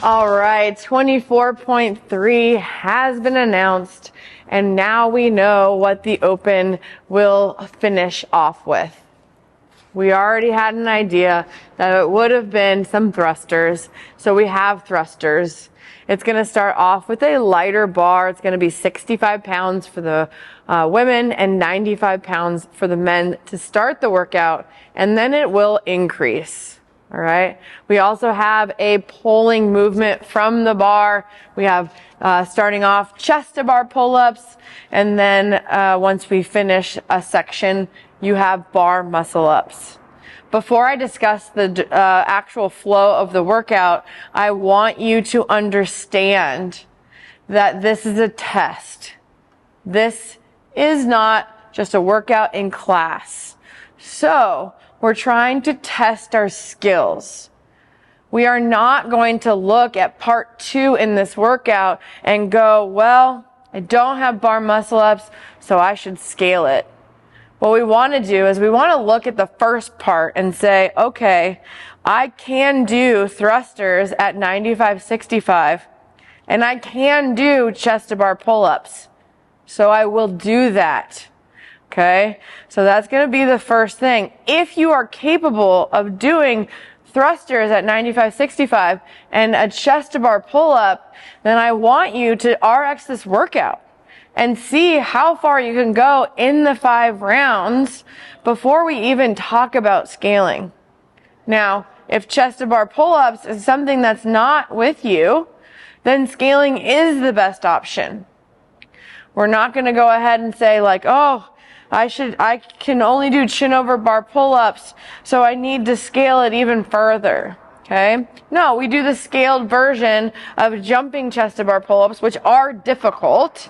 All right, 24.3 has been announced, and now we know what the Open will finish off with. We already had an idea that it would have been some thrusters, so we have thrusters. It's going to start off with a lighter bar. It's going to be 65 pounds for the women and 95 pounds for the men to start the workout, and then it will increase. All right. We also have a pulling movement from the bar. We have starting off chest to bar pull-ups, and then once we finish a section, you have bar muscle ups. Before I discuss the actual flow of the workout, I want you to understand that this is a test. This is not just a workout in class. So, we're trying to test our skills. We are not going to look at part 2 in this workout and go, well, I don't have bar muscle ups, so I should scale it. What we want to do is we want to look at the first part and say, okay, I can do thrusters at 95-65, and I can do chest to bar pull-ups. So I will do that. Okay, so that's going to be the first thing. If you are capable of doing thrusters at 95-65 and a chest to bar pull-up, then I want you to RX this workout and see how far you can go in the 5 rounds before we even talk about scaling. Now, if chest to bar pull-ups is something that's not with you, then scaling is the best option. We're not going to go ahead and say like, oh, I can only do chin over bar pull-ups, so I need to scale it even further. Okay? No, we do the scaled version of jumping chest to bar pull-ups, which are difficult.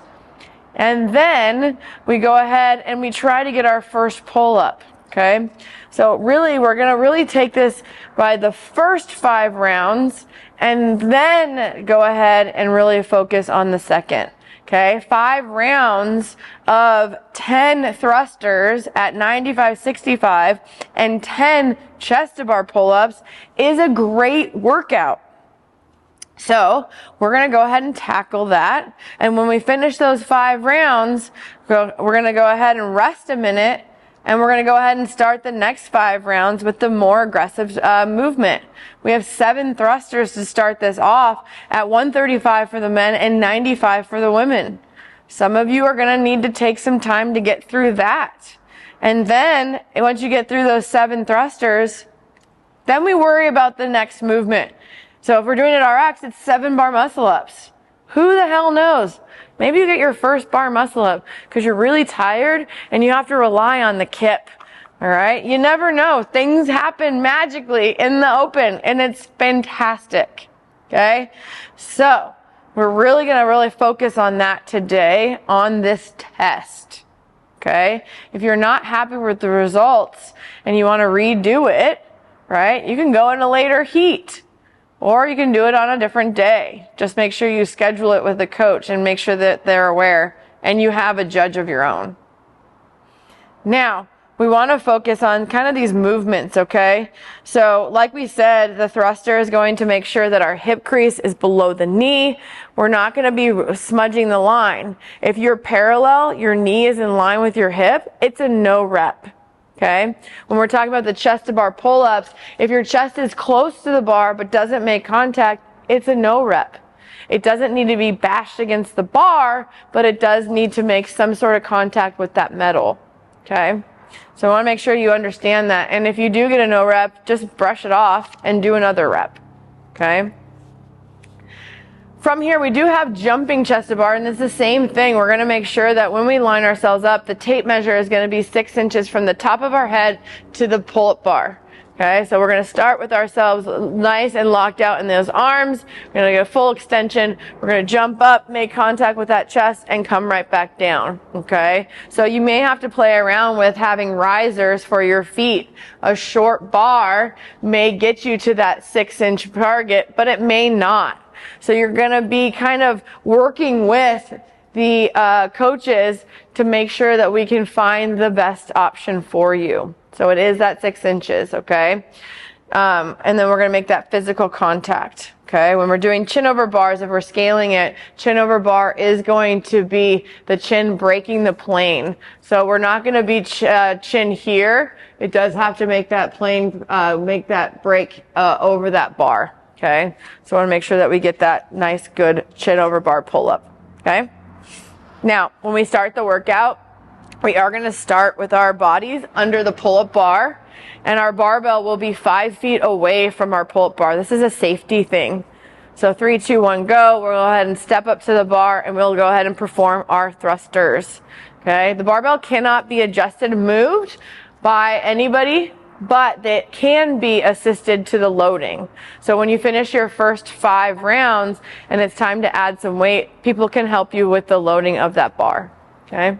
And then we go ahead and we try to get our first pull-up. Okay? So really, we're going to really take this by the first 5 rounds and then go ahead and really focus on the second. Okay, 5 rounds of 10 thrusters at 95-65 and 10 chest to bar pull-ups is a great workout. So we're going to go ahead and tackle that. And when we finish those 5 rounds, we're going to go ahead and rest a minute, and we're going to go ahead and start the next 5 rounds with the more aggressive movement. We have 7 thrusters to start this off at 135 for the men and 95 for the women. Some of you are going to need to take some time to get through that. And then, once you get through those 7 thrusters, then we worry about the next movement. So if we're doing it RX, it's 7 bar muscle ups. Who the hell knows? Maybe you get your first bar muscle up because you're really tired and you have to rely on the kip. All right? You never know. Things happen magically in the Open, and it's fantastic. Okay? So, we're really going to focus on that today on this test. Okay? If you're not happy with the results and you want to redo it, right, you can go in a later heat. Or you can do it on a different day. Just make sure you schedule it with the coach and make sure that they're aware and you have a judge of your own. Now, we want to focus on kind of these movements, okay? So, like we said, the thruster is going to make sure that our hip crease is below the knee. We're not going to be smudging the line. If you're parallel, your knee is in line with your hip, it's a no rep. Okay? When we're talking about the chest to bar pull-ups, if your chest is close to the bar but doesn't make contact, it's a no rep. It doesn't need to be bashed against the bar, but it does need to make some sort of contact with that metal. Okay? So I want to make sure you understand that. And if you do get a no rep, just brush it off and do another rep. Okay? From here, we do have jumping chest to bar, and it's the same thing. We're going to make sure that when we line ourselves up, the tape measure is going to be 6 inches from the top of our head to the pull-up bar. Okay, so we're going to start with ourselves nice and locked out in those arms. We're going to get a full extension. We're going to jump up, make contact with that chest, and come right back down. Okay, so you may have to play around with having risers for your feet. A short bar may get you to that 6-inch target, but it may not. So you're going to be kind of working with the coaches to make sure that we can find the best option for you. So it is that 6 inches, okay? And then we're going to make that physical contact. Okay. When we're doing chin over bars, if we're scaling it, chin over bar is going to be the chin breaking the plane. So we're not going to be chin here. It does have to make that plane, make that break, over that bar. Okay. So I want to make sure that we get that nice, good chin over bar pull up. Okay. Now, when we start the workout, we are going to start with our bodies under the pull-up bar, and our barbell will be 5 feet away from our pull-up bar. This is a safety thing. So 3, 2, 1, go. We'll go ahead and step up to the bar, and we'll go ahead and perform our thrusters. Okay? The barbell cannot be adjusted, moved by anybody, but it can be assisted to the loading. So when you finish your first 5 rounds and it's time to add some weight, people can help you with the loading of that bar. Okay?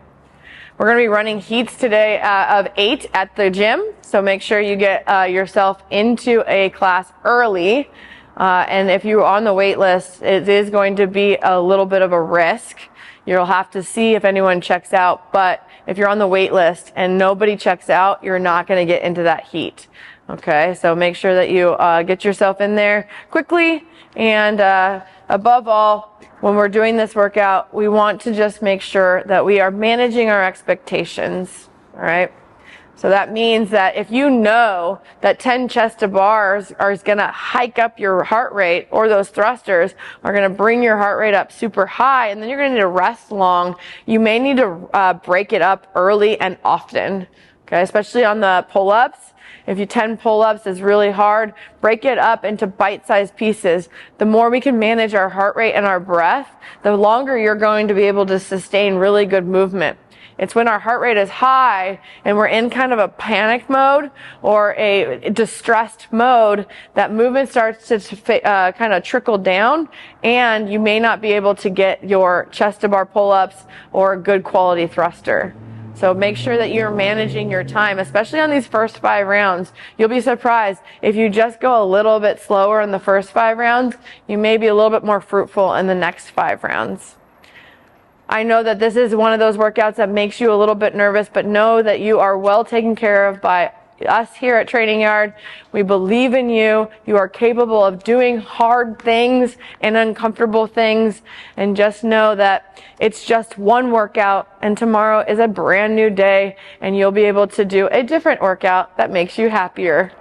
We're going to be running heats today of 8 at the gym, so make sure you get yourself into a class early. And if you're on the wait list, it is going to be a little bit of a risk. You'll have to see if anyone checks out, but if you're on the wait list and nobody checks out, you're not going to get into that heat. Okay, so make sure that you get yourself in there quickly, and above all, when we're doing this workout, we want to just make sure that we are managing our expectations, all right? So that means that if you know that 10 chest to bars are going to hike up your heart rate, or those thrusters are going to bring your heart rate up super high, and then you're going to need to rest long, you may need to break it up early and often, okay? Especially on the pull-ups. If 10 pull-ups is really hard, break it up into bite-sized pieces. The more we can manage our heart rate and our breath, the longer you're going to be able to sustain really good movement. It's when our heart rate is high and we're in kind of a panic mode or a distressed mode that movement starts to kind of trickle down, and you may not be able to get your chest to bar pull-ups or a good quality thruster. So make sure that you're managing your time, especially on these first 5 rounds. You'll be surprised if you just go a little bit slower in the first 5 rounds, you may be a little bit more fruitful in the next 5 rounds. I know that this is one of those workouts that makes you a little bit nervous, but know that you are well taken care of by us here at Training Yard. We believe in you. You are capable of doing hard things and uncomfortable things. And just know that it's just one workout, and tomorrow is a brand new day, and you'll be able to do a different workout that makes you happier.